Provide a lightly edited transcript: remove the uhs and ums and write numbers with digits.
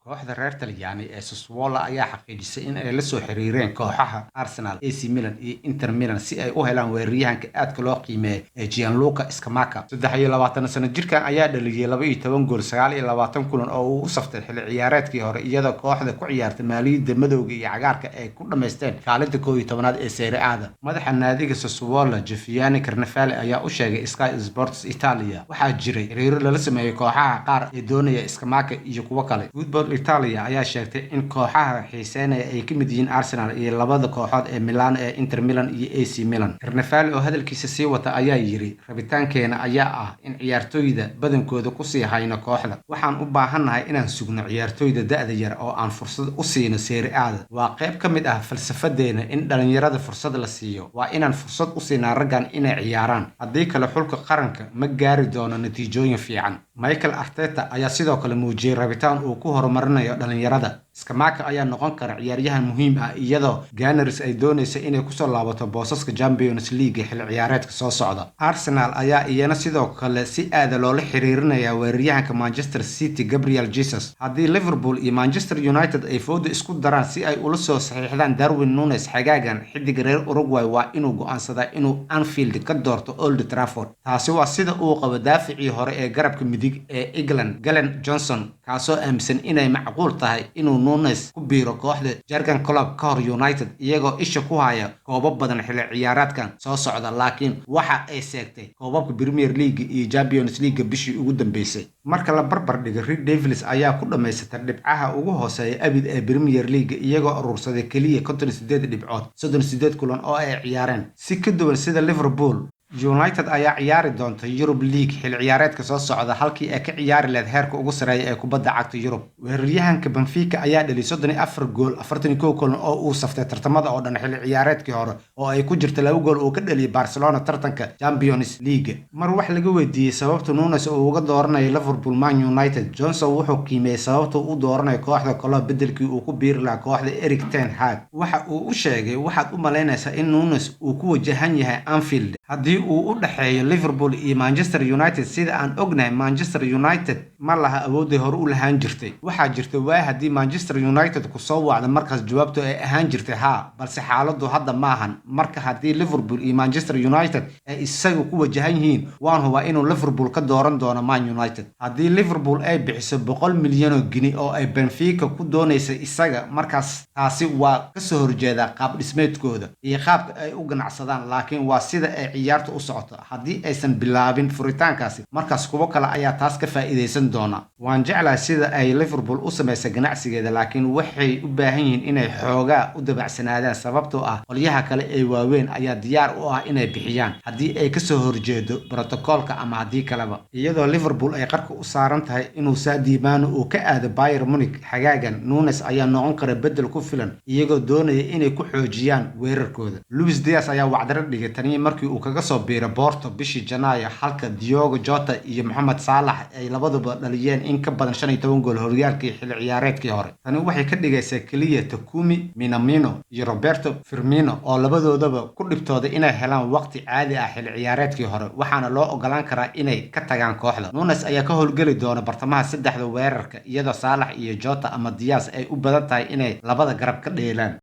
kooxda reer Talyaani ee Sassuolo ayaa xaqiijisay in ay la soo xiriireen kooxaha Arsenal, AC Milan iyo Inter Milan si ay u helaan weeraryahanka aadka loo qiimeeyo ee Gianluca Scamacca. 23 sano jirkan ayaa dhaliyay 12 gool 29 kulan oo uu u saftay xilli ciyaareedkii hore iyadoo kooxda ku ciyaartay maaliyadda madowga iyo cagaarka ay ku dhameysteen kaalinta 11aad ee Serie A-da. Madaxa naadiga Sassuolo Giovanni Carnevale ayaa u sheegay Sky Sports Italia waxaa jiray xiriiro lala sameeyay kooxaha qaar ee doonaya Scamacca iyo kuwo kale. Football Italia ayaa sheegtay in kooxaha xiiseynaya ay ka mid yihiin Arsenal iyo labada kooxood ee Milan ee Inter Milan iyo AC Milan. Carnevale oo hadalkiisa sii wata ayaa yiri rabitaankeena ayaa ah in ciyaartoyda badankooda ku sii hayno kooxda. Waxaan u baahanahay inaan sugno ciyaartoyda da'da yar oo aan fursad u siino Serie A-da. Waa qayb ka mid ah falsafadeena in dhalinyarada fursad la siiyo. Waa inaan fursad u siinaa raggan inay ciyaaraan. Haddii kale xulka qaranka ma gaari doono natiijooyin fiican. Mikel Arteta ayaa sidoo kale muujiyay rabitaan uu ku horumarinayo dhalinyarada. Scamacca ayaa noqon kara ciyaaryahan muhiim ah iyadoo Gunners ay doonayso inay ku soo laabato boosaska Champions League xilli ciyaareedka soo socda. Arsenal ayaa iyana sidoo kale si aad loola xiriirinaya weeraryahanka Manchester City Gabriel Jesus. Haddii Liverpool iyo Manchester United ay foodo isku daraan si ay ula soo saxiixdaan Darwin Núñez xagaagan, xiddiga reer Uruguay waa inuu go'aansadaa inuu Anfield ka doorto Old Trafford. Taasi waa sida uu qabo daaficii hore ee garabka midig ee England Glenn Johnson, kaasoo aaminsan inay macquul tahay inuu Núñez ku biiro kooxda Jurgen Klopp ka hor United iyagoo isha ku haya koobab badan xilli ciyaareedkan soo socda, laakiin waxa ay seegtay koobabka Premier League iyo Champions League bishii ugu dambeysay. Marka la barbar dhigo, Red Devils ayaa ku dhameysatay dhibcaha ugu hooseeya abid ee Premier League iyagoo urursaday kaliya 58 dhibcood 38 kulan oo ay ciyaareen. Si ka duwan sida Liverpool, United ayaa ciyaari doonta Europe League xilli ciyaareedka soo socda halkii ay ka ciyaari lahayd heerka ugu sareeya ee kubadda cagta Yurub. Weeraryahanka Benfica ayaa dhaliyay 34 gool 41 kulan oo uu saftay tartamada oo dhan xilli ciyaareedkii hore oo ay ku jirto 2 gool oo ka dhaliyay Barcelona tartanka Champions League. Mar wax laga weydiiyay sababta Núñez uu uga dooranayo Liverpool Man United, Johnson wuxuu qiimeeyay sababta uu u dooranayo kooxda Klopp bedelkii uu ku biiri lahaa kooxda Erik ten Hag. Waxa uu u sheegay waxaad u malaynaysaa in Núñez uu ku wajahan yahay Anfield haddii uu u dhaxeeyo Liverpool iyo Manchester United. Sida aan ognahay, Manchester United ma laha awoodday hore u lahaan jirtay. Waxaa jirta waa haddii Manchester United ku soo wacdo markaas jawaabtu ay ahaan jirtay haa, balse xaaladdu hadda maahan. Marka haddii Liverpool iyo Manchester United ay isaga ku wajahan yihiin, waan hubaa inuu Liverpool ka dooran doono Man United. Haddii Liverpool ay bixiso 100 milyan oo gini oo ay Benfica ku doonayso isaga, markaas taasi waa ka soo horjeeda qaab dhismeedkooda iyo qaabka ay u ganacsadaan, laakiin waa sida ay ciyaartu u socoto. Haddii aysan bilaabin furitaankaasi, markaas kuwa kale ayaa taas ka faa'iideysan doona. Waan jeclahay sida ay Liverpool u sameysay ganacsigeeda, laakiin waxay u baahan yihiin inay xoogaa u dabacsanaadaan sababtoo ah qolyaha kale ee waaweyn ayaa diyaar u ah inay bixiyaan haddii ay ka soo horjeedo borotokoolka ama haddii kaleba. Iyadoo Liverpool ay qarka u saaran tahay inuu Sadio Mane uu ka aado Bayern Munich xagaagan, Núñez ayaa noqon kara bedel ku filan iyagoo doonaya inay ku xoojiyaan weerarkooda. Luis Diaz ayaa wacdaro dhigay tani markii uu kaga soo biiray Porto bishii Janaayo, halka Diogo Jota iyo Mohamed Salah ay labaduba dhaliyeen in ka badan 15 gool horyaalkii xilli ciyaareedkii hore. Tani waxay ka dhigaysaa kaliya Takumi Minamino iyo Roberto Firmino oo labadoodaba ku dhibtooda inay helaan waqti caadi ah xilli ciyaareedkii hore, waxaana loo ogolaan karaa inay ka tagaan kooxda. Núñez ayaa ka howlgeli doona bartamaha saddexda weerarka iyadoo Salah iyo Jota ama Diaz ay u badan tahay inay labada garab ka dheelaan.